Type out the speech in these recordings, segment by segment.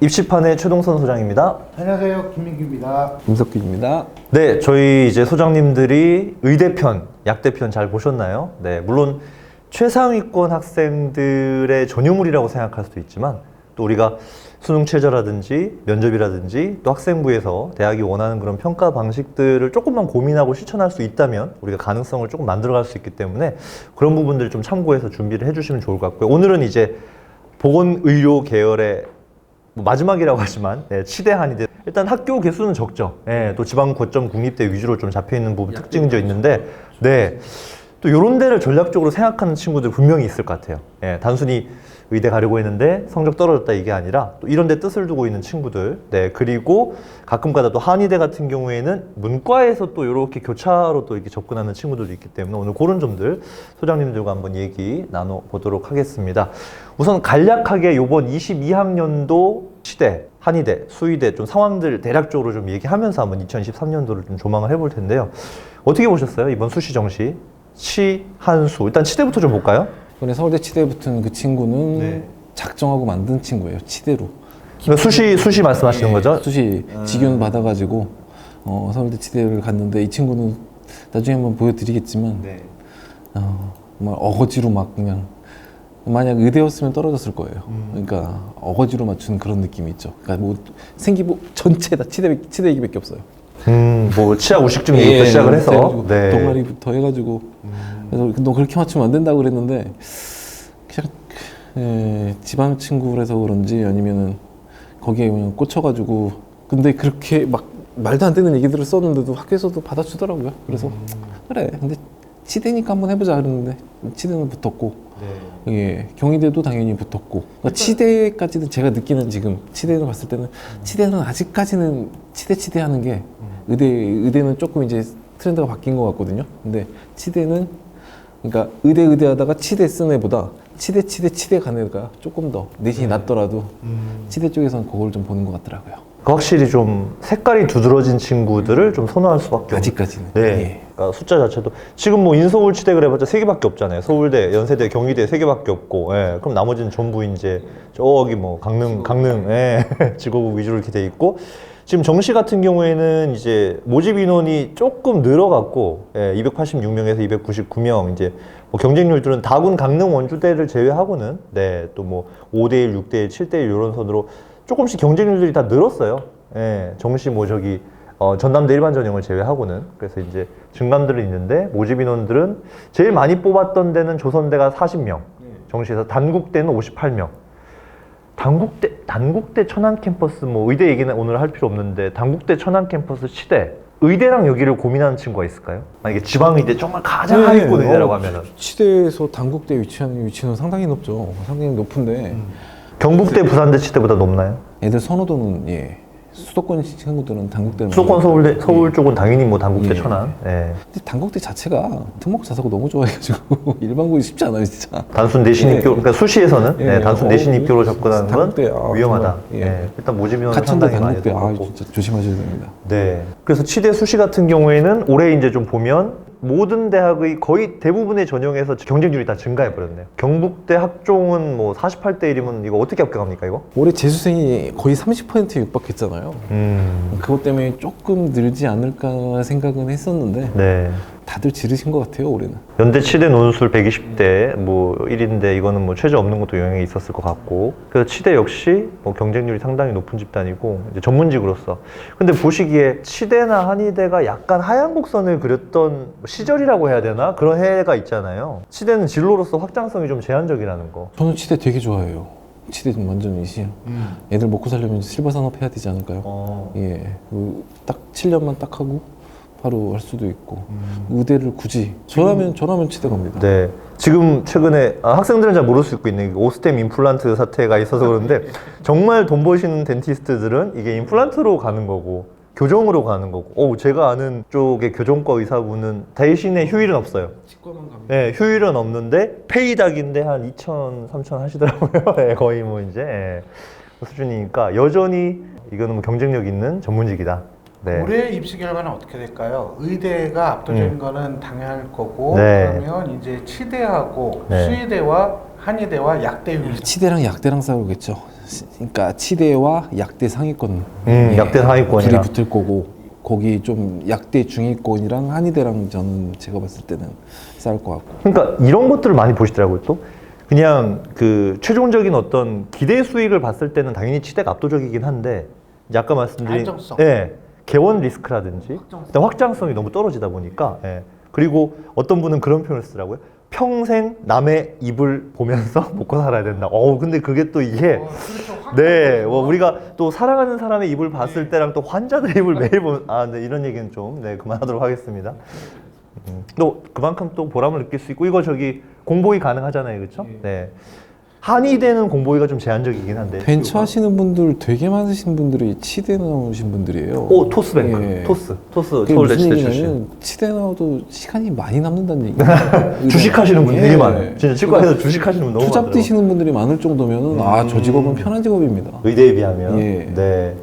입시판의 최동선 소장입니다. 안녕하세요, 김민규입니다. 김석규입니다. 네, 저희 이제 소장님들이 의대편, 약대편 잘 보셨나요? 네, 물론 최상위권 학생들의 전유물이라고 생각할 수도 있지만 또 우리가 수능 최저라든지 면접이라든지 또 학생부에서 대학이 원하는 그런 평가 방식들을 조금만 고민하고 실천할 수 있다면 우리가 가능성을 조금 만들어갈 수 있기 때문에 그런 부분들을 좀 참고해서 준비를 해주시면 좋을 것 같고요. 오늘은 이제 보건의료 계열의 마지막이라고 하지만 치대 한의대 일단 학교 개수는 적죠. 또 지방 고점 국립대 위주로 좀 잡혀 있는 부분 특징이 있는데 또 이런 데를 전략적으로 생각하는 친구들 분명히 있을 것 같아요. 단순히 의대 가려고 했는데 성적 떨어졌다 이게 아니라 또 이런 데 뜻을 두고 있는 친구들. 그리고 가끔가다 또 한의대 같은 경우에는 문과에서 또 이렇게 교차로 또 이렇게 접근하는 친구들도 있기 때문에 오늘 그런 점들 소장님들과 한번 얘기 나눠보도록 하겠습니다. 우선 간략하게 요번 22학년도 치대, 한의대, 수의대 좀 상황들 대략적으로 좀 얘기하면서 한번 2023년도를 좀 조망을 해볼 텐데요. 어떻게 보셨어요? 이번 수시 정시, 치, 한수. 일단 치대부터 좀 볼까요? 이번에 서울대 치대에 붙은 그 친구는 작정하고 만든 친구예요. 치대로. 그러니까 수시 말씀하시는 거죠? 수시 직윤 받아가지고 서울대 치대를 갔는데 이 친구는 나중에 한번 보여드리겠지만 정말 어거지로 막 그냥 만약 의대였으면 떨어졌을 거예요. 그러니까 어거지로 맞춘 그런 느낌이 있죠. 그러니까 뭐 생기부 전체 다 치대 얘기밖에 없어요. 뭐 치아 우식증 얘기부터 시작을 해서 동아리부터 해가지고 그래서 너 그렇게 맞추면 안 된다고 그랬는데 그냥 지방 친구라서 그런지 아니면은 거기에 그냥 꽂혀가지고 근데 그렇게 막 말도 안 되는 얘기들을 썼는데도 학교에서도 받아주더라고요. 그래서 그래 근데 치대니까 한번 해보자 그랬는데 치대는 붙었고 경희대도 당연히 붙었고 그러니까 치대까지는 제가 느끼는 지금 치대를 봤을 때는 치대는 아직까지는 치대 하는 게 의대는 조금 이제 트렌드가 바뀐 것 같거든요. 근데 치대는 그러니까 의대 하다가 치대 쓴 애보다 치대 가는 애가 조금 더 내신이 낮더라도 치대 쪽에서는 그걸 좀 보는 것 같더라고요. 확실히 좀 색깔이 두드러진 친구들을 좀 선호할 수밖에 없는. 아직까지는. 그러니까 숫자 자체도 지금 뭐 인서울 치대 그래봤자 3개밖에 없잖아요. 서울대, 연세대, 경희대 3개밖에 없고. 그럼 나머지는 전부 이제 저기 뭐 강릉, 지구국 위주로 이렇게 돼 있고. 지금 정시 같은 경우에는 이제 모집 인원이 조금 늘어갔고 286명에서 299명 이제 뭐 경쟁률들은 다군 강릉 원주대를 제외하고는 또 뭐 5대1, 6대1, 7대1 이런 선으로 조금씩 경쟁률들이 다 늘었어요. 정시 뭐 저기 전남대 일반 전형을 제외하고는. 그래서 이제 증감들은 있는데 모집 인원들은 제일 많이 뽑았던 데는 조선대가 40명, 정시에서 단국대는 58명. 단국대 천안 캠퍼스 뭐 의대 얘기는 오늘 할 필요 없는데 단국대 천안 캠퍼스 치대 의대랑 여기를 고민하는 친구가 있을까요? 만약에 지방의대 정말 가장 하위권 의대라고 하면은 치대에서 단국대 위치하는 위치는 상당히 높죠. 상당히 높은데 경북대, 부산대 치대보다 높나요? 애들 선호도는 수도권 친구들은 단국대는 수도권 서울 쪽은 당연히 뭐 단국대 천안. 근데 단국대 자체가 특목 자사고 너무 좋아해가지고 일반고이 쉽지 않아요 진짜. 단순 내신 입교, 그러니까 수시에서는 단순 내신 입교로 접근하는 건 위험하다. 일단 모집 인원 가천대 상당히 많이 단국대 들어갔고. 진짜 조심하셔야 됩니다. 그래서 치대 수시 같은 경우에는 올해 이제 좀 보면 모든 대학의 거의 대부분의 전형에서 경쟁률이 다 증가해 버렸네요. 경북대 학종은 뭐 48대 1이면 이거 어떻게 합격합니까 이거? 올해 재수생이 거의 30% 육박했잖아요. 그것 때문에 조금 늘지 않을까 생각은 했었는데 다들 지르신 것 같아요 올해는. 연대 치대 논술 120대 뭐 1인데 이거는 뭐 최저 없는 것도 영향이 있었을 것 같고 그래서 치대 역시 뭐 경쟁률이 상당히 높은 집단이고 이제 전문직으로서 근데 보시기에 치대나 한의대가 약간 하얀 곡선을 그렸던 시절이라고 해야 되나? 그런 해가 있잖아요. 치대는 진로로서 확장성이 좀 제한적이라는 거. 저는 치대 되게 좋아해요. 치대 좀 완전 애들 먹고 살려면 실버 산업 해야 되지 않을까요? 딱 7년만 딱 하고 바로 할 수도 있고 의대를 굳이 저라면 치대 갑니다. 지금 최근에 학생들은 잘 모를 수 있고 있는 오스템 임플란트 사태가 있어서 그런데 정말 돈 버시는 덴티스트들은 이게 임플란트로 가는 거고 교정으로 가는 거고 제가 아는 쪽의 교정과 의사분은 대신에 휴일은 없어요. 치과만 갑니다. 휴일은 없는데 페이닥인데 한 2천, 3천 하시더라고요. 거의 뭐 이제 그 수준이니까 여전히 이거는 뭐 경쟁력 있는 전문직이다. 올해 입시 결과는 어떻게 될까요? 의대가 압도적인 거는 당연할 거고 그러면 이제 치대하고 수의대와 한의대와 약대율. 치대랑 약대랑 싸우겠죠. 그러니까 치대와 약대 상위권. 약대 상위권이라. 둘이 붙을 거고 거기 좀 약대 중위권이랑 한의대랑 저는 제가 봤을 때는 싸울 것 같고. 그러니까 이런 것들을 많이 보시더라고요. 또 그냥 그 최종적인 어떤 기대 수익을 봤을 때는 당연히 치대가 압도적이긴 한데 이제 아까 말씀드린 안정성. 예, 개원 리스크라든지 일단 확장성이 너무 떨어지다 보니까 예. 그리고 어떤 분은 그런 표현을 쓰더라고요. 평생 남의 입을 보면서 먹고 살아야 된다. 근데 그게 또 이게 그렇죠. 네, 우리가 또 사랑하는 사람의 입을 봤을 때랑 또 환자들 입을 매일 보면 네, 이런 얘기는 좀 그만하도록 하겠습니다. 또 그만큼 또 보람을 느낄 수 있고 이거 저기 공보이 가능하잖아요, 그렇죠? 네. 한의대는 공보이가 좀 제한적이긴 한데. 벤처 하시는 분들 되게 많으신 분들이 치대 나오신 분들이에요. 토스뱅크, 예. 토스 그게 서울대 무슨 치대 출신. 얘기냐면 치대 나와도 시간이 많이 남는다는 얘기예요. 주식하시는 분 예. 되게 많아요. 진짜 치과에서 주식하시는 분 너무 투잡 많더라고요. 뛰시는 분들이 많을 정도면은 저 직업은 편한 직업입니다. 의대에 비하면. 예. 네.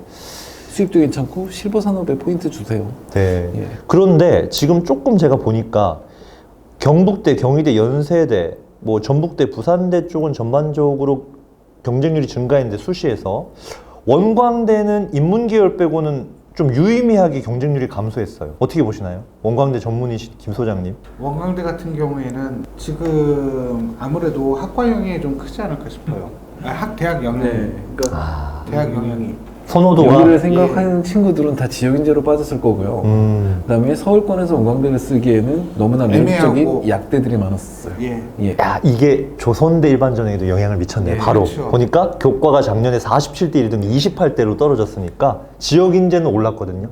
수익도 괜찮고 실버 산업에 포인트 주세요. 네. 예. 그런데 지금 조금 제가 보니까 경북대, 경희대, 연세대, 뭐 전북대, 부산대 쪽은 전반적으로 경쟁률이 증가했는데 수시에서 원광대는 인문계열 빼고는 좀 유의미하게 경쟁률이 감소했어요. 어떻게 보시나요? 원광대 전문의신 김 소장님. 원광대 같은 경우에는 지금 아무래도 학과 영향이 좀 크지 않을까 싶어요. 대학 영향. 그러니까 대학 영향이. 선호도가 여기를 생각하는 친구들은 다 지역인재로 빠졌을 거고요. 그다음에 서울권에서 원광대를 쓰기에는 너무나 매력적인 애매하고. 약대들이 많았어요. 예. 야, 이게 조선대 일반전형에도 영향을 미쳤네. 네, 바로 그렇죠. 보니까 교과가 작년에 47대 1등 28대로 떨어졌으니까 지역 인재는 올랐거든요.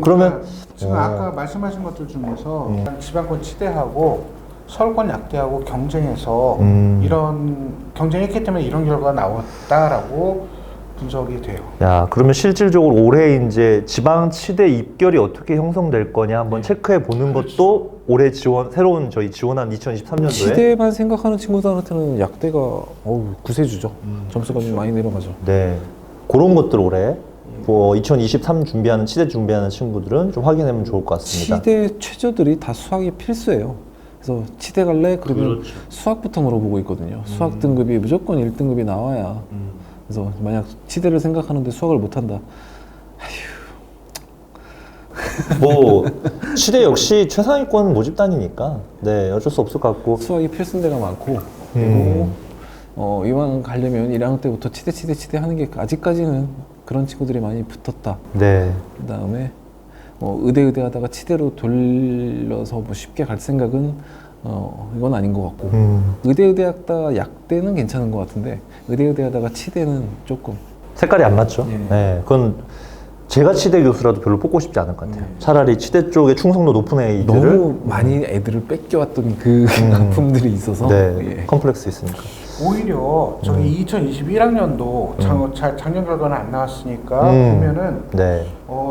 그러면 지금 아까 말씀하신 것들 중에서 지방권 치대하고 서울권 약대하고 경쟁해서 이런 경쟁했기 때문에 이런 결과가 나왔다라고 분석이 돼요. 야, 그러면 실질적으로 올해 이제 지방 치대 입결이 어떻게 형성될 거냐 한번 체크해 보는 것도 올해 새로운 저희 지원한 2023년도에 치대만 생각하는 친구들한테는 약대가 구세주죠. 점수가 좀 많이 내려가죠. 네, 그런 것들 올해 2023 준비하는 치대 준비하는 친구들은 좀 확인하면 좋을 것 같습니다. 치대 최저들이 다 수학이 필수예요. 그래서 치대 갈래? 그러면 그렇죠. 수학부터 물어보고 있거든요. 수학 등급이 무조건 1등급이 나와야. 그래서 만약 치대를 생각하는데 수학을 못한다. 뭐 치대 역시 최상위권 모집단이니까 네, 어쩔 수 없을 것 같고 수학이 필수인 데가 많고 그리고 이왕 가려면 1학년 때부터 치대 하는 게 아직까지는 그런 친구들이 많이 붙었다. 네. 그 다음에 의대 하다가 치대로 돌려서 뭐 쉽게 갈 생각은 이건 아닌 것 같고 의대 하다가 약대는 괜찮은 것 같은데 의대 하다가 치대는 조금 색깔이 안 맞죠. 예. 네, 그건 제가 치대 교수라도 별로 뽑고 싶지 않을 것 같아요. 차라리 치대 쪽에 충성도 높은 애들을 너무 많이 애들을 뺏겨왔던 그 아픔들이 있어서 네, 예. 컴플렉스 있으니까. 오히려 저기 2021학년도 작년 결과는 안 나왔으니까 보면은 네.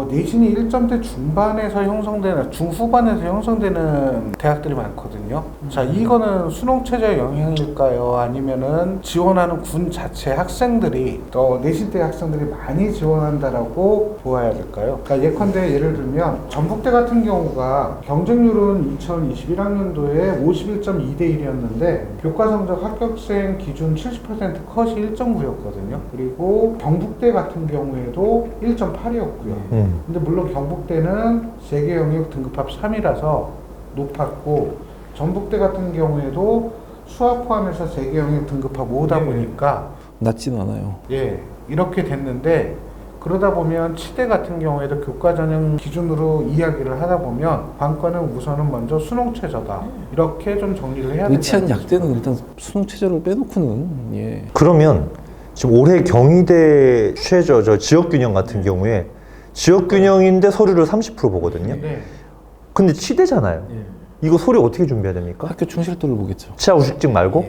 내신이 1점대 중반에서 형성되는 중후반에서 형성되는 대학들이 많거든요. 자, 이거는 수능 체제 영향일까요? 아니면은 지원하는 군 자체 학생들이 또 내신대 학생들이 많이 지원한다라고 보아야 될까요? 그러니까 예컨대 예를 들면 전북대 같은 경우가 경쟁률은 2021학년도에 51.2대 1이었는데 교과 성적 합격생 기준 70% 컷이 1.9였거든요. 그리고 경북대 같은 경우에도 1.8이었고요. 근데 물론 경북대는 세계 영역 등급합 3이라서 높았고 전북대 같은 경우에도 수학 포함해서 세계 영역 등급합 5다 보니까 낮지는 않아요. 예, 이렇게 됐는데 그러다 보면 치대 같은 경우에도 교과 전형 기준으로 이야기를 하다 보면 관건은 우선은 먼저 수능 최저다. 이렇게 좀 정리를 해야 된다. 의치한 약대는 일단 수능 최저를 빼놓고는 예. 그러면 지금 올해 경희대 최저 저 지역균형 같은 경우에 지역균형인데 서류를 30% 보거든요. 네. 근데 치대잖아요. 이거 서류 어떻게 준비해야 됩니까? 학교 충실도를 보겠죠. 치아 우식증 말고?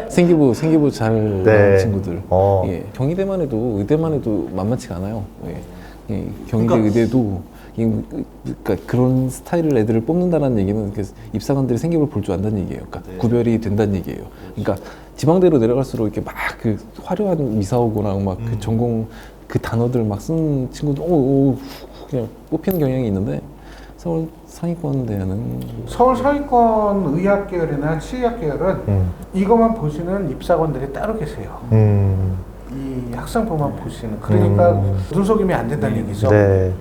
생기부 잘 네. 나온 친구들. 어. 예. 경희대만 해도 의대만 해도 만만치가 않아요. 예. 예. 경희대 그러니까- 의대도 그러니까 그런 스타일을 애들을 뽑는다는 얘기는 입사관들이 생기부를 볼 줄 안다는 얘기예요. 그러니까 구별이 된다는 얘기예요. 그러니까 지방대로 내려갈수록 이렇게 막 그 화려한 미사오거나 막 그 전공 그 단어들 막 쓴 친구들 그냥 뽑히는 경향이 있는데 서울 상위권 대학은 서울 상위권 의학 계열이나 치의학 계열은 이것만 보시는 입사관들이 따로 계세요. 이 학생부만 보시는. 그러니까 눈속임이 안 된다는 얘기죠. 네.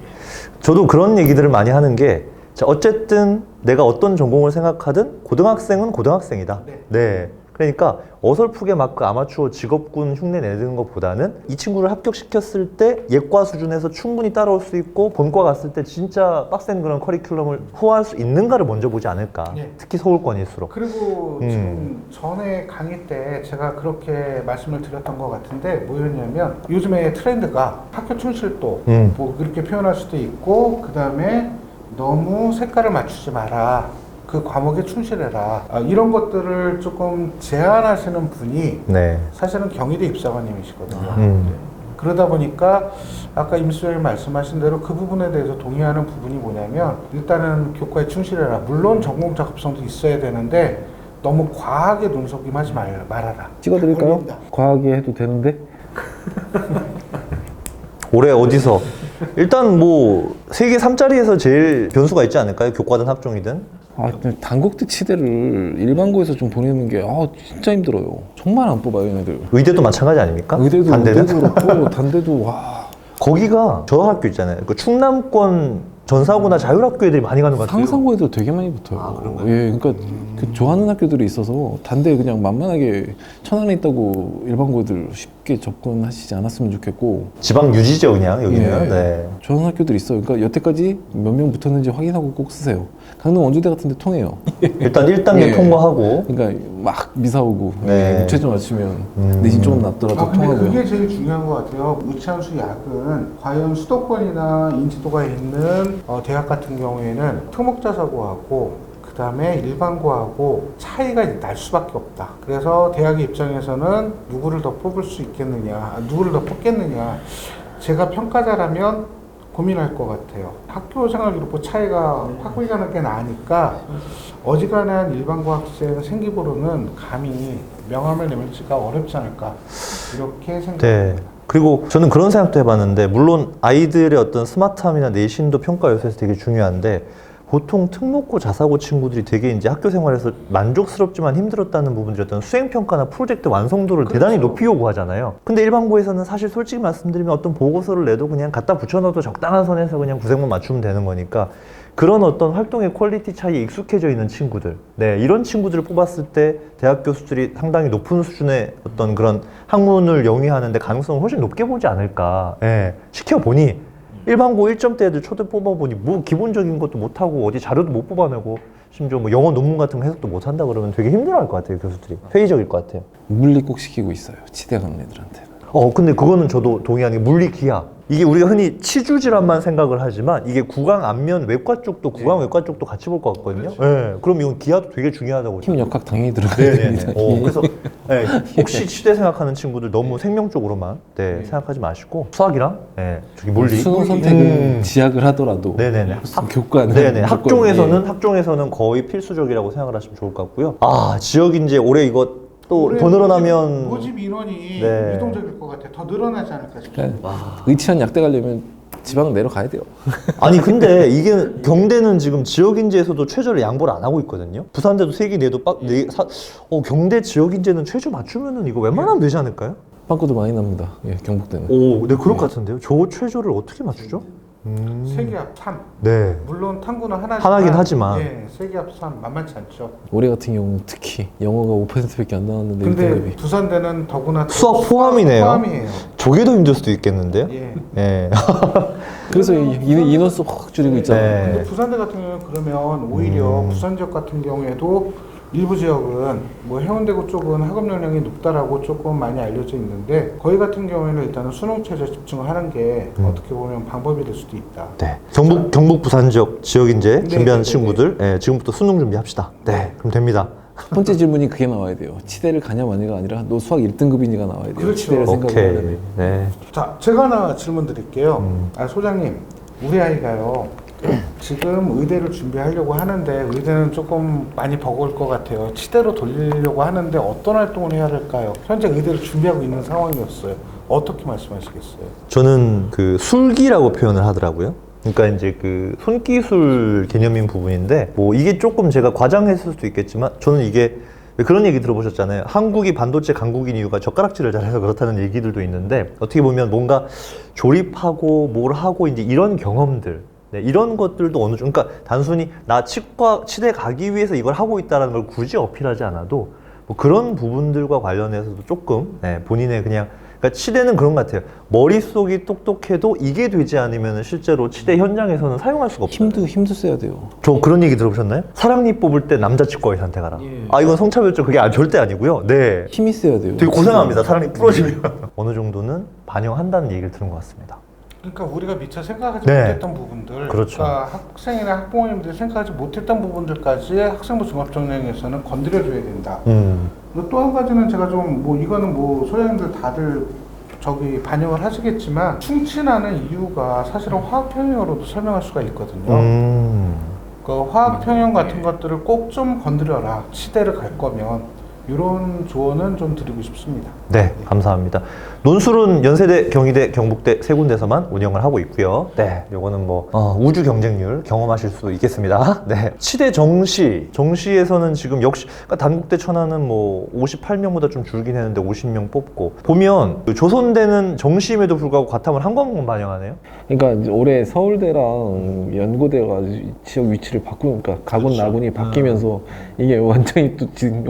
저도 그런 얘기들을 많이 하는 게, 자, 어쨌든 내가 어떤 전공을 생각하든 고등학생은 고등학생이다. 네. 네. 그러니까 어설프게 막 그 아마추어 직업군 흉내 내는 것보다는 이 친구를 합격시켰을 때 예과 수준에서 충분히 따라올 수 있고 본과 갔을 때 진짜 빡센 그런 커리큘럼을 후화할 수 있는가를 먼저 보지 않을까. 네. 특히 서울권일수록. 그리고 지금 전에 강의 때 제가 그렇게 말씀을 드렸던 것 같은데 뭐였냐면 요즘에 트렌드가 학교 충실도 뭐 그렇게 표현할 수도 있고 그 다음에 너무 색깔을 맞추지 마라. 그 과목에 충실해라. 이런 것들을 조금 제안하시는 분이 네. 사실은 경희대 입사관님이시거든요. 그러다 보니까 아까 임수영이 말씀하신 대로 그 부분에 대해서 동의하는 부분이 뭐냐면 일단은 교과에 충실해라. 물론 전공 작업성도 있어야 되는데 너무 과하게 눈속임하지 말아라. 찍어드릴까요? 걸린다. 과하게 해도 되는데 올해 어디서? 일단 뭐 세계 3짜리에서 제일 변수가 있지 않을까요? 교과든 학종이든. 근데 단국대 치대를 일반고에서 좀 보내는 게 진짜 힘들어요. 정말 안 뽑아요 얘네들. 의대도 마찬가지 아닙니까? 의대도 반대는? 그렇고 단대도 와 거기가 저 학교 있잖아요. 그 충남권 전사고나 자율학교 애들이 많이 가는 것 같아요. 상상고에도 되게 많이 붙어요. 그런가요? 예, 그러니까 그 좋아하는 학교들이 있어서 단대 그냥 만만하게 천안에 있다고 일반고들 쉽게 접근하시지 않았으면 좋겠고. 지방 유지죠, 그냥 여기는. 예. 네. 좋아하는 학교들이 있어요. 그러니까 여태까지 몇 명 붙었는지 확인하고 꼭 쓰세요. 강릉 원주대 같은 데 통해요. 일단 1단계 예. 통과하고. 그러니까 막 미사 오고 네. 최저 맞추면 내신 조금 낮더라도 근데 통하고요. 그게 제일 중요한 것 같아요. 의창수 약은 과연 수도권이나 인지도가 있는 대학 같은 경우에는 특목자사고하고 그 다음에 일반고하고 차이가 날 수밖에 없다. 그래서 대학의 입장에서는 누구를 더 뽑을 수 있겠느냐, 누구를 더 뽑겠느냐. 제가 평가자라면 고민할 것 같아요. 학교 생활 기록부 차이가 확고히 나게 나니까 어지간한 일반고 학생 생기부로는 감히 명함을 내밀지가 어렵지 않을까 이렇게 생각합니다. 네. 그리고 저는 그런 생각도 해봤는데, 물론 아이들의 어떤 스마트함이나 내신도 평가 요소에서 되게 중요한데, 보통 특목고 자사고 친구들이 되게 이제 학교 생활에서 만족스럽지만 힘들었다는 부분들이 어떤 수행평가나 프로젝트 완성도를 대단히 높이 요구하잖아요. 근데 일반고에서는 사실 솔직히 말씀드리면 어떤 보고서를 내도 그냥 갖다 붙여넣어도 적당한 선에서 그냥 구색만 맞추면 되는 거니까, 그런 어떤 활동의 퀄리티 차이에 익숙해져 있는 친구들, 네, 이런 친구들을 뽑았을 때 대학 교수들이 상당히 높은 수준의 어떤 그런 학문을 영위하는데 가능성을 훨씬 높게 보지 않을까. 네, 시켜보니 일반고 1점대 애들 초대 뽑아보니 뭐 기본적인 것도 못하고 어디 자료도 못 뽑아내고 심지어 뭐 영어 논문 같은 거 해석도 못한다 그러면 되게 힘들어할 것 같아요. 교수들이 회의적일 것 같아요. 물리 꼭 시키고 있어요. 치대 가는 애들한테. 근데 그거는 저도 동의하는 게 물리 기하. 이게 우리가 흔히 치주 질환만 생각을 하지만 이게 구강 안면 외과 쪽도 구강 외과 쪽도 같이 볼 것 같거든요. 네. 그럼 이건 기하도 되게 중요하다고. 힘 역학 당연히 들어가야 네네네. 됩니다. 그래서 네, 혹시 치대 생각하는 친구들 너무 생명 쪽으로만 생각하지 마시고 수학이랑 저기 물리. 수능 선택을 지약을 하더라도 네네네. 교과는 네네. 무조건, 학종에서는 거의 필수적이라고 생각을 하시면 좋을 것 같고요. 지역 인재 올해 이거 또 올해 더 늘어나면 모집 인원이 네. 유동적일 것 같아요. 더 늘어나지 않을까 싶어요. 의치한 약대 가려면 지방 내려가야 돼요. 아니 근데 이게 경대는 지금 지역 인재에서도 최저를 양보를 안 하고 있거든요. 부산대도 3기 내도 경대 지역 인재는 최저 맞추면은 이거 웬만하면 되지 않을까요? 빵꾸도 많이 납니다. 예, 경북대는. 네, 그럴 것 같은데요. 저 최저를 어떻게 맞추죠? 세계합 3. 네. 물론 탐구는 하나긴 하지만. 예, 세계합 3 만만치 않죠. 올해 같은 경우는 특히 영어가 5%밖에 안 나왔는데 근데 1등급이. 부산대는 더구나 수학 포함이네요. 포함이에요. 저게 더 힘들 수도 있겠는데요? 예. 네. 그래서 인원수 확 줄이고 있잖아요. 네. 근데 부산대 같은 경우는 그러면 오히려 부산 지역 같은 경우에도 일부 지역은 뭐 해운대구 쪽은 학업 역량이 높다라고 조금 많이 알려져 있는데 거기 같은 경우에는 일단은 수능 최저 집중을 하는 게 어떻게 보면 방법이 될 수도 있다. 네. 경북 부산 지역 인재 준비하는 네. 친구들, 지금부터 수능 준비합시다. 네, 그럼 됩니다. 첫 번째 질문이 그게 나와야 돼요. 치대를 가냐 마냐가 아니라 너 수학 1등급이니가 나와야 돼요. 그렇죠. 치대를 생각을 오케이. 하려면. 네. 자, 제가 하나 질문 드릴게요. 소장님, 우리 아이가요. 지금 의대를 준비하려고 하는데 의대는 조금 많이 버거울 것 같아요. 치대로 돌리려고 하는데 어떤 활동을 해야 할까요? 현재 의대를 준비하고 있는 상황이었어요. 어떻게 말씀하시겠어요? 저는 그 술기라고 표현을 하더라고요. 그러니까 이제 그 손기술 개념인 부분인데 뭐 이게 조금 제가 과장했을 수도 있겠지만 저는 이게 왜 그런 얘기 들어보셨잖아요. 한국이 반도체 강국인 이유가 젓가락질을 잘해서 그렇다는 얘기들도 있는데 어떻게 보면 뭔가 조립하고 뭘 하고 이제 이런 경험들 네, 이런 것들도 어느 정도 그러니까 단순히 나 치대 가기 위해서 이걸 하고 있다는 걸 굳이 어필하지 않아도 뭐 그런 부분들과 관련해서도 조금 네, 본인의 그냥 그러니까 치대는 그런 것 같아요. 머릿속이 똑똑해도 이게 되지 않으면 실제로 치대 현장에서는 사용할 수가 없어요. 힘도 써야 돼요. 저 그런 얘기 들어보셨나요? 사랑니 뽑을 때 남자 치과에 선택하라. 예. 아 이건 성차별적 그게 절대 아니고요. 네. 힘이 써야 돼요. 되게 고생합니다. 사랑니 부러지면 어느 정도는 반영한다는 얘기를 들은 것 같습니다. 그러니까 우리가 미처 생각하지 네. 못했던 부분들, 그렇죠. 그러니까 학생이나 학부모님들이 생각하지 못했던 부분들까지 학생부 종합전형에서는 건드려줘야 된다. 또 한 가지는 제가 좀 뭐 이거는 뭐 소장님들 다들 저기 반영을 하시겠지만 충친하는 이유가 사실은 화학 평형으로도 설명할 수가 있거든요. 그 화학 평형 같은 것들을 꼭 좀 건드려라. 치대를 갈 거면 이런 조언은 좀 드리고 싶습니다. 네, 감사합니다. 논술은 연세대, 경희대, 경북대 세 군데서만 운영을 하고 있고요. 네, 요거는 뭐 우주 경쟁률 경험하실 수 있겠습니다. 네, 치대 정시에서는 지금 역시 그러니까 단국대 천안은 뭐 58명보다 좀 줄긴 했는데 50명 뽑고 보면 그 조선대는 정시임에도 불구하고 과탐을 한 과목만 반영하네요. 그러니까 이제 올해 서울대랑 연고대가 지역 위치를 바꾸니까 가군 나군이 바뀌면서 이게 완전히 또 지금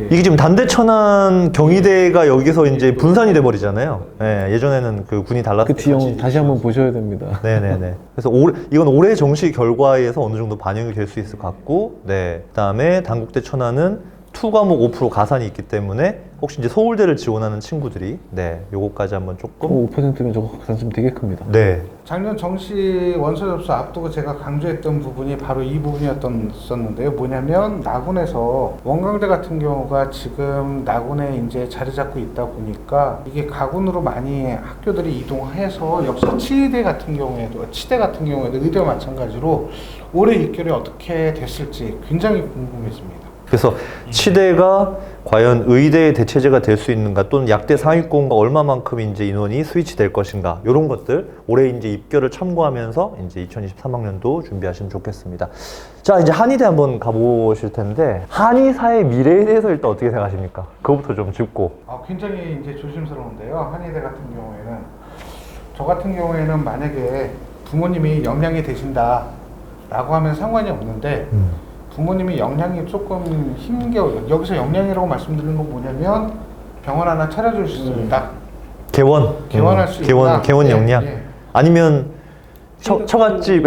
이게 지금 단대 천안 경희대가 여기서 이제 분산이 돼 버리잖아요. 예, 예전에는 그 군이 달랐을 그 지형 다시 한번 보셔야 됩니다. 네네네. 그래서 이건 올해 정시 결과에서 어느 정도 반영이 될 수 있을 것 같고, 네. 그다음에 단국대 천안은 2과목 5% 가산이 있기 때문에 혹시 이제 서울대를 지원하는 친구들이 네, 요거까지 한번 조금 5%면 저거 가산 좀 되게 큽니다. 네. 작년 정시 원서 접수 앞두고 제가 강조했던 부분이 바로 이 부분이었었는데요. 뭐냐면 나군에서 원광대 같은 경우가 지금 나군에 이제 자리 잡고 있다 보니까 이게 가군으로 많이 학교들이 이동해서 역시 치대 같은 경우에도 의대와 마찬가지로 올해 입결이 어떻게 됐을지 굉장히 궁금해집니다. 그래서 치대가 과연 의대의 대체제가 될 수 있는가 또는 약대 상위권과 얼마만큼 이제 인원이 스위치 될 것인가 이런 것들 올해 이제 입결을 참고하면서 이제 2023학년도 준비하시면 좋겠습니다. 자 이제 한의대 한번 가보실 텐데 한의사의 미래에 대해서 일단 어떻게 생각하십니까? 그거부터 좀 짚고. 굉장히 이제 조심스러운데요. 한의대 같은 경우에는 저 같은 경우에는 만약에 부모님이 영양이 되신다라고 하면 상관이 없는데. 부모님이 영양이 조금 힘겨워요. 여기서 영양이라고 말씀드리는 건 뭐냐면 병원 하나 차려줄 수 있다. 개원할 수 있다. 개원 영양. 예. 아니면 처갓집.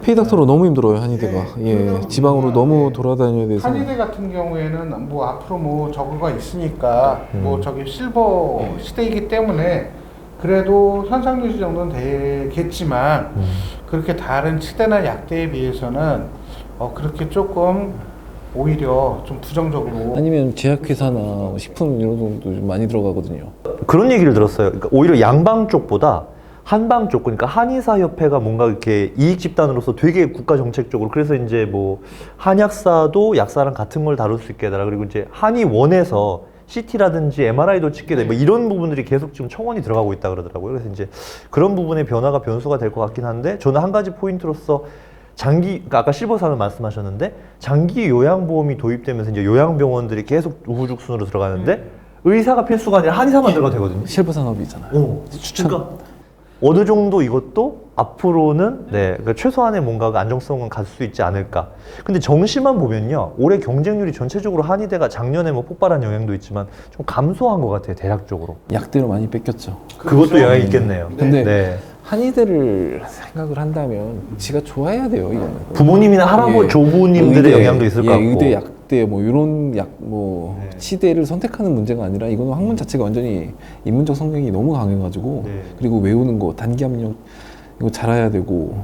페이닥터로 너무 힘들어요 한의대가. 네. 예, 지방으로 너무 돌아다녀야 돼서. 한의대 같은 경우에는 뭐 앞으로 뭐 저거가 있으니까 뭐 저기 실버 시대이기 때문에 그래도 현상 유지 정도는 되겠지만 그렇게 다른 치대나 약대에 비해서는 그렇게 조금 오히려 좀 부정적으로 아니면 제약회사나 식품 이런 정도 좀 많이 들어가거든요. 그런 얘기를 들었어요. 그러니까 오히려 양방 쪽보다 한방 쪽, 그러니까 한의사협회가 뭔가 이렇게 이익 집단으로서 되게 국가 정책적으로 그래서 이제 뭐 한약사도 약사랑 같은 걸 다룰 수 있게 해달라. 그리고 이제 한의원에서 CT라든지 MRI도 찍게 돼. 뭐 이런 부분들이 계속 지금 청원이 들어가고 있다 그러더라고요. 그래서 이제 그런 부분의 변화가 변수가 될 것 같긴 한데 저는 한 가지 포인트로서 그러니까 아까 실버산을 말씀하셨는데 장기 요양보험이 도입되면서 이제 요양병원들이 계속 우후죽순으로 들어가는데 의사가 필수가 아니라 한의사만 들어가도 되거든요. 실버 산업이잖아요. 추천. 그러니까 어느 정도 이것도 앞으로는 그러니까 최소한의 뭔가 안정성은 갈 수 있지 않을까. 근데 정시만 보면요, 올해 경쟁률이 전체적으로 한의대가 작년에 뭐 폭발한 영향도 있지만 좀 감소한 것 같아요, 대략적으로. 약대로 많이 뺏겼죠. 그것도 영향이 있겠네요. 근데 네. 한의대를 생각을 한다면 지가 좋아해야 돼요 이거는. 부모님이나 할아버지, 조부님들의 영향도 있을 것 같고. 의대, 약대 뭐 이런 치대를 선택하는 문제가 아니라 이거는 학문 자체가 완전히 인문적 성향이 너무 강해가지고 그리고 외우는 거 단기 압력 이거 잘해야 되고.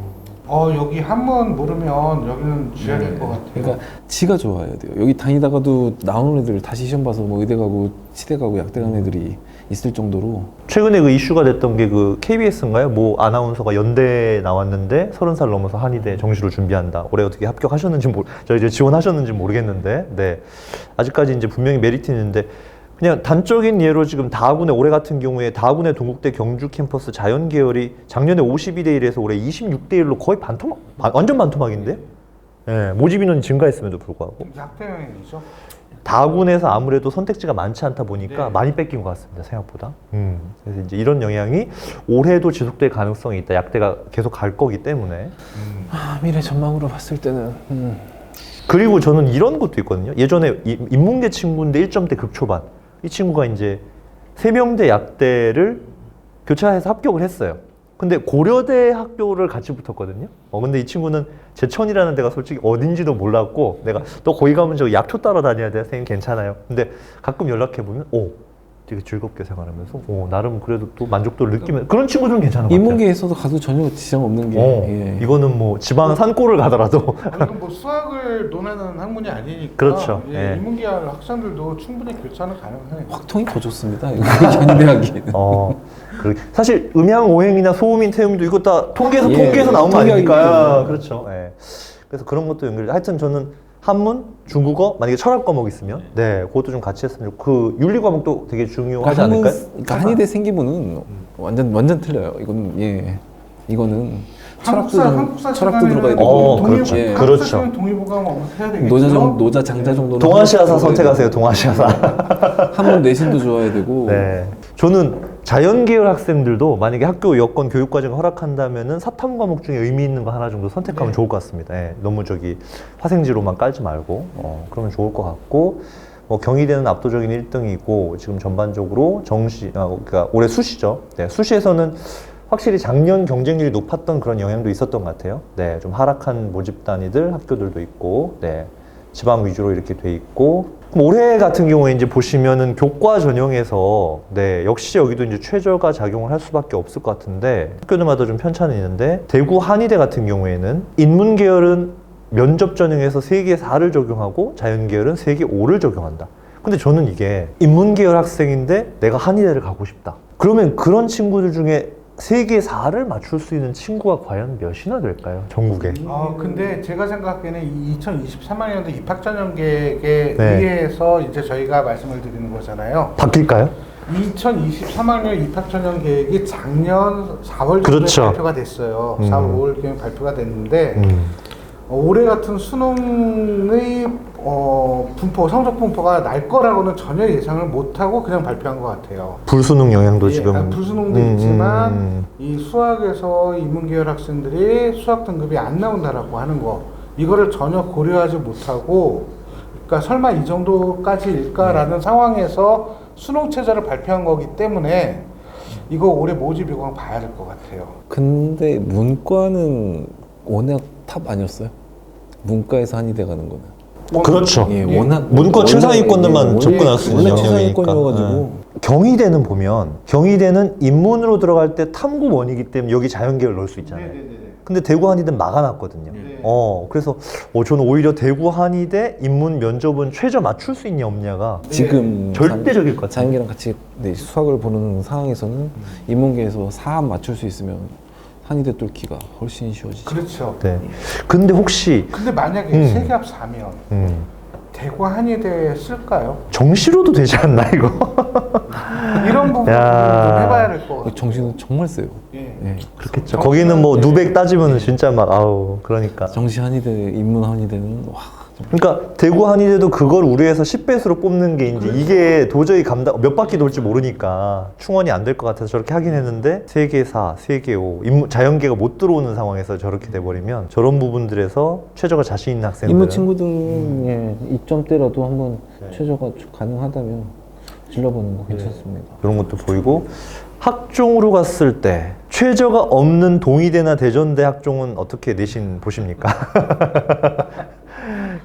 여기 한번 모르면 여기는 쥐약일 것 같아요. 그러니까 지가 좋아해야 돼요. 여기 다니다가도 나오는 애들 다시 시험 봐서 뭐 의대 가고 치대 가고 약대 가는 애들이 있을 정도로. 최근에 그 이슈가 됐던 게 그 KBS인가요? 뭐 아나운서가 연대에 나왔는데 30살 넘어서 한의대 정시로 준비한다. 올해 어떻게 합격하셨는지 이제 지원하셨는지 모르겠는데, 네. 아직까지 이제 분명히 메리트 있는데 그냥 단적인 예로 지금 다하군의 올해 같은 경우에 다하군의 동국대 경주 캠퍼스 자연 계열이 작년에 52대 1에서 올해 26대 1로 거의 반토막, 완전 반토막인데? 예, 모집 인원이 증가했음에도 불구하고 약대형이죠. 다군에서 아무래도 선택지가 많지 않다 보니까 네. 많이 뺏긴 것 같습니다, 생각보다. 그래서 이제 이런 영향이 올해도 지속될 가능성이 있다. 약대가 계속 갈 거기 때문에. 미래 전망으로 봤을 때는 그리고 저는 이런 것도 있거든요. 예전에 인문계 친구인데 1점대 극초반. 이 친구가 이제 세명대 약대를 교차해서 합격을 했어요. 근데 고려대 학교를 같이 붙었거든요. 근데 이 친구는 제천이라는 데가 솔직히 어딘지도 몰랐고 내가 또 거기 가면 저 약초 따라 다녀야 돼. 선생님 괜찮아요. 근데 가끔 연락해보면 되게 즐겁게 생활하면서 나름 그래도 또 만족도를 느끼면 그런 친구들은 괜찮은 것 같아요. 인문계에서도 가도 전혀 지장 없는 게 예. 이거는 뭐 지방 산골을 가더라도 이건 뭐 수학을 논하는 학문이 아니니까 그렇죠. 예, 예. 인문계열 학생들도 충분히 교차는 가능해요. 확통이 더 좋습니다. 견대하기에는. 사실 음양 오행이나 소음인 태음도 이거 다 통계에서 예, 나온 거 통계학이 아닙니까? 그렇죠. 예. 그래서 그런 것도 연결. 하여튼 저는 한문, 중국어, 만약에 철학 과목 있으면 그것도 좀 같이 했으면 좋고 그 윤리 과목도 되게 중요하지 않을까요? 그러니까 한의대 생기부는 완전 틀려요. 이거는 철학도 들어가야 되고 그렇죠. 예. 그렇죠. 동의보감 해야 되겠죠. 노자 장자 정도는 동아시아사 선택하세요. 동아시아사. 한문 내신도 좋아야 되고. 네. 저는 자연계열 학생들도 만약에 학교 여건 교육과정을 허락한다면은 사탐 과목 중에 의미 있는 거 하나 정도 선택하면 좋을 것 같습니다. 예. 너무 화생지로만 깔지 말고 그러면 좋을 것 같고 경희대는 압도적인 1등이고 지금 전반적으로 그러니까 올해 수시죠. 네. 수시에서는 확실히 작년 경쟁률이 높았던 그런 영향도 있었던 것 같아요. 네, 좀 하락한 모집 단위들 학교들도 있고, 지방 위주로 이렇게 돼 있고. 그럼 올해 같은 경우에 이제 보시면은 교과 전형에서 역시 여기도 이제 최저가 작용을 할 수밖에 없을 것 같은데 학교들마다 좀 편차는 있는데 대구 한의대 같은 경우에는 인문 계열은 면접 전형에서 3개 4를 적용하고 자연 계열은 3개 5를 적용한다. 근데 저는 이게 인문 계열 학생인데 내가 한의대를 가고 싶다. 그러면 그런 친구들 중에 3개 4를 맞출 수 있는 친구가 과연 몇이나 될까요? 전국에. 근데 제가 생각하기에는 이 2023학년도 입학 전형 계획에 의해서 이제 저희가 말씀을 드리는 거잖아요. 바뀔까요? 2023학년 입학 전형 계획이 작년 4월 그렇죠. 발표가 됐어요. 4월 5월경에 발표가 됐는데 올해 같은 수능의 성적 분포가 날 거라고는 전혀 예상을 못하고 그냥 발표한 것 같아요. 불수능 영향도 지금. 불수능도 있지만 이 수학에서 인문계열 학생들이 수학 등급이 안 나온다라고 하는 거 이거를 전혀 고려하지 못하고 그러니까 설마 이 정도까지일까라는 상황에서 수능 최저를 발표한 거기 때문에 이거 올해 모집 요강 봐야 될 것 같아요. 근데 문과는 워낙 탑 아니었어요? 문과에서 한의대 가는 거는. 그렇죠. 워낙 문과 최상위권들만 접근할 수 있는 원래 영역이니까. 최상위권이어가지고. 경희대는 보면 경희대는 인문으로 들어갈 때 탐구원이기 때문에 여기 자연계열 넣을 수 있잖아요. 근데 대구 한의대는 막아놨거든요. 그래서 저는 오히려 대구 한의대 인문 면접은 최저 맞출 수 있냐 없냐가 지금 절대적일 것 같아요. 자연계랑 같이 수학을 보는 상황에서는 인문계에서 4 맞출 수 있으면 한의대 뚫기가 훨씬 쉬워지죠. 그렇죠. 근데 혹시 만약에 세계합 4면 대구 한의대 쓸까요? 정시로도 되지 않나 이거? 이런 부분을 좀 해봐야 될 것 같아요. 정시는 정말 세요. 그렇겠죠. 거기는 뭐 누백 따지면 진짜 막 그러니까. 정시 한의대, 인문 한의대는 그러니까 대구 한의대도 그걸 우려해서 10배수로 뽑는 게 이제 이게 도저히 몇 바퀴 돌지 모르니까 충원이 안 될 것 같아서 저렇게 하긴 했는데 3개 4, 3개 5 자연계가 못 들어오는 상황에서 저렇게 돼버리면 저런 부분들에서 최저가 자신 있는 학생들 인문 친구들 입점때라도 한번 최저가 가능하다면 질러보는 거 괜찮습니다. 그런 것도 보이고 학종으로 갔을 때 최저가 없는 동의대나 대전대 학종은 어떻게 내신 보십니까?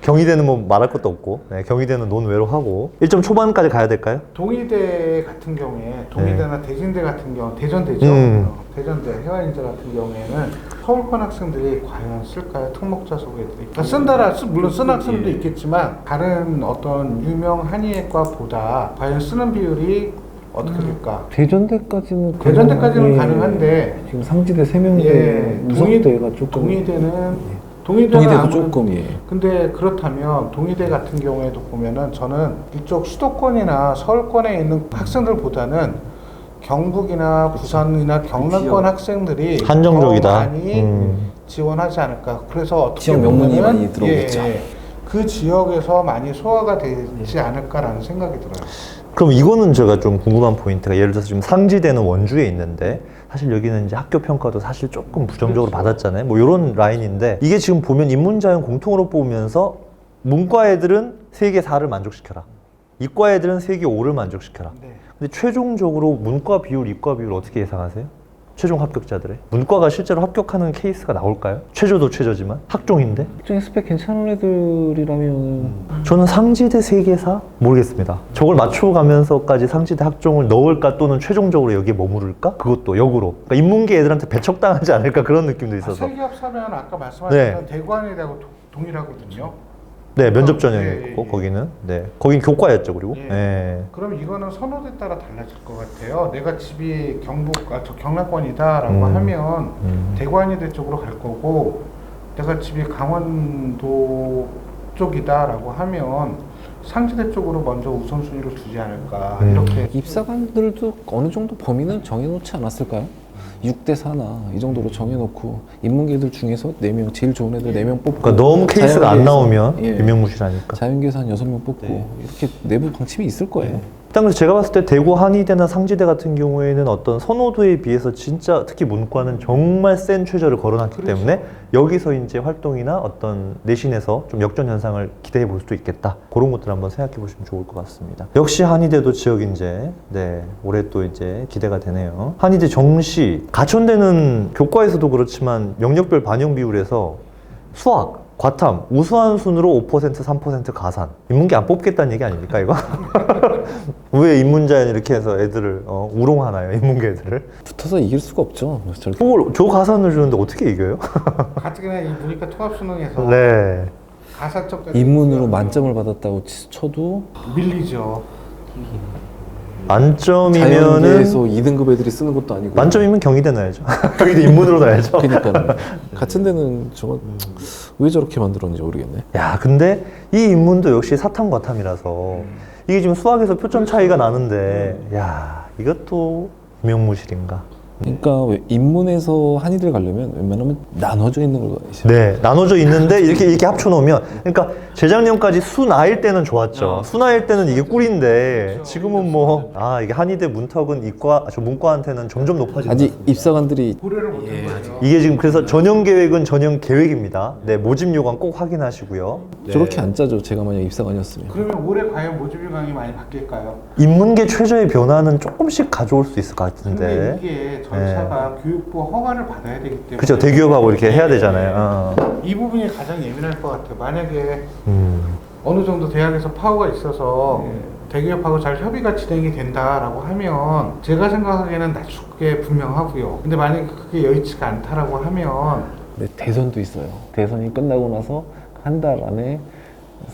경희대는 뭐 말할 것도 없고 경희대는 논외로 하고 1점 초반까지 가야 될까요? 동의대 같은 경우에 동의대나 대진대 같은 경우 대전대죠. 대전대 해화인대 같은 경우에는 서울권 학생들이 과연 쓸까요? 특목자 소개들이 물론 쓴 학생도 있겠지만 다른 어떤 유명 한의학과보다 과연 쓰는 비율이 어떻게 될까? 대전대까지는 가능한데 지금 상지대 3명대 우석대가 조금 동의대는 동의대는 동의대도 아무래도- 조금 예. 근데 그렇다면 동의대 같은 경우에도 보면은 저는 이쪽 수도권이나 서울권에 있는 학생들보다는 경북이나 부산이나 경남권 학생들이 한정적이다. 더 많이 지원하지 않을까. 그래서 어떻게 지역 명문이 보면은 많이 들어오겠죠. 그 지역에서 많이 소화가 되지 않을까라는 생각이 들어요. 그럼 이거는 제가 좀 궁금한 포인트가 예를 들어서 지금 상지대는 원주에 있는데 사실 여기는 이제 학교 평가도 사실 조금 부정적으로 그렇죠. 받았잖아요. 뭐 이런 라인인데 이게 지금 보면 인문자연 공통으로 뽑으면서 문과 애들은 세계 4를 만족시켜라. 이과 애들은 세계 5를 만족시켜라. 네. 근데 최종적으로 문과 비율, 이과 비율 어떻게 예상하세요? 최종 합격자들의 문과가 실제로 합격하는 케이스가 나올까요? 최저도 최저지만 학종인데 학종의 스펙 괜찮은 애들이라면 저는 상지대 세계사 모르겠습니다. 저걸 맞춰가면서까지 상지대 학종을 넣을까 또는 최종적으로 여기에 머무를까? 그것도 역으로 그러니까 인문계 애들한테 배척당하지 않을까 그런 느낌도 있어서 세계합사면 아까 말씀하셨던 대구한의대하고 동일하거든요. 네 면접 예, 전형이었고 예. 거기는 네 거긴 교과였죠 그리고 예. 네. 그럼 이거는 선호도에 따라 달라질 것 같아요. 내가 집이 저 경남권이다라고 하면 대구한의대 쪽으로 갈 거고, 내가 집이 강원도 쪽이다라고 하면 상지대 쪽으로 먼저 우선순위를 두지 않을까 이렇게. 입사관들도 어느 정도 범위는 정해놓지 않았을까요? 6대 4나 이 정도로 정해놓고 인문계들 중에서 4명 제일 좋은 애들 4명 뽑고 그러니까 너무 케이스가 안 자연계에서, 나오면 예, 유명무실하니까 자연계에서 한 6명 뽑고 네. 이렇게 내부 방침이 있을 거예요. 일단 그래서 제가 봤을 때 대구 한의대나 상지대 같은 경우에는 어떤 선호도에 비해서 진짜 특히 문과는 정말 센 최저를 걸어놨기 그렇죠. 때문에 여기서 이제 활동이나 어떤 내신에서 좀 역전 현상을 기대해 볼 수도 있겠다. 그런 것들 한번 생각해 보시면 좋을 것 같습니다. 역시 한의대도 지역 인재, 네 올해 또 이제 기대가 되네요. 한의대 정시 가천대는 교과에서도 그렇지만 영역별 반영 비율에서 수학 과탐 우수한 순으로 5% 3% 가산. 인문계 안 뽑겠다는 얘기 아닙니까 이거? 왜 인문자연 이렇게 해서 애들을 우롱하나요 인문계 애들을? 붙어서 이길 수가 없죠. 저렇게 그걸 저 가산을 주는데 어떻게 이겨요? 가뜩이나 이 문이과 통합수능에서 네. 가산점까지 인문으로 만점을 받았다고 쳐도 밀리죠. 만점이면은 자연계에서 2등급 애들이 쓰는 것도 아니고 만점이면 경희대 나야죠. 경희대 인문으로 나야죠. 그러니까 같은 데는 저거 왜 저렇게 만들었는지 모르겠네. 야 근데 이 인문도 역시 사탐 과탐이라서 이게 지금 수학에서 표점 차이가 나는데 야 이것도 유명무실인가? 그러니까 왜 인문에서 한의대를 가려면 웬만하면 나눠져 있는 걸 가야죠. 네, 나눠져 있는데 이렇게 합쳐놓으면 그러니까 재작년까지 수나일 때는 좋았죠. 수나일 때는 이게 꿀인데 지금은 뭐 이게 한의대 문턱은 문과한테는 점점 높아지고 아직 입사관들이 고려를 못한 거죠. 이게 지금 그래서 전형 계획은 전형 계획입니다. 네, 모집 요강 꼭 확인하시고요. 저렇게 안 짜죠. 제가 만약 입사관이었으면. 그러면 올해 과연 모집 요강이 많이 바뀔까요? 인문계 최저의 변화는 조금씩 가져올 수 있을 것 근데 같은데. 이게 절차가 교육부 허가를 받아야 되기 때문에 그죠, 대기업하고 이렇게 해야 되잖아요. 이 부분이 가장 예민할 것 같아요. 만약에 어느 정도 대학에서 파워가 있어서 대기업하고 잘 협의가 진행이 된다라고 하면 제가 생각하기에는 낮출 게 분명하고요. 근데 만약에 그게 여의치가 않다라고 하면 근데 대선도 있어요. 대선이 끝나고 나서 한 달 안에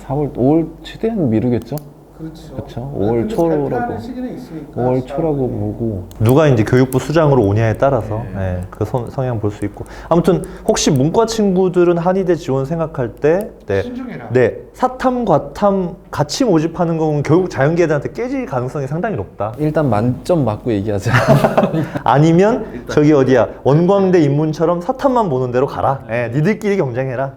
4월, 5월 최대한 미루겠죠? 그렇죠. 그쵸. 5월 초라고. 시기는 있으니까 5월 초라고 보고 누가 이제 교육부 수장으로 오냐에 따라서 그 성향 볼 수 있고 아무튼 혹시 문과 친구들은 한의대 지원 생각할 때 신중해라. 네 사탐 과탐 같이 모집하는 건 결국 자연계들한테 깨질 가능성이 상당히 높다. 일단 만점 맞고 얘기하자. 아니면 저기 어디야 원광대 인문처럼 사탐만 보는 대로 가라. 니들끼리 경쟁해라.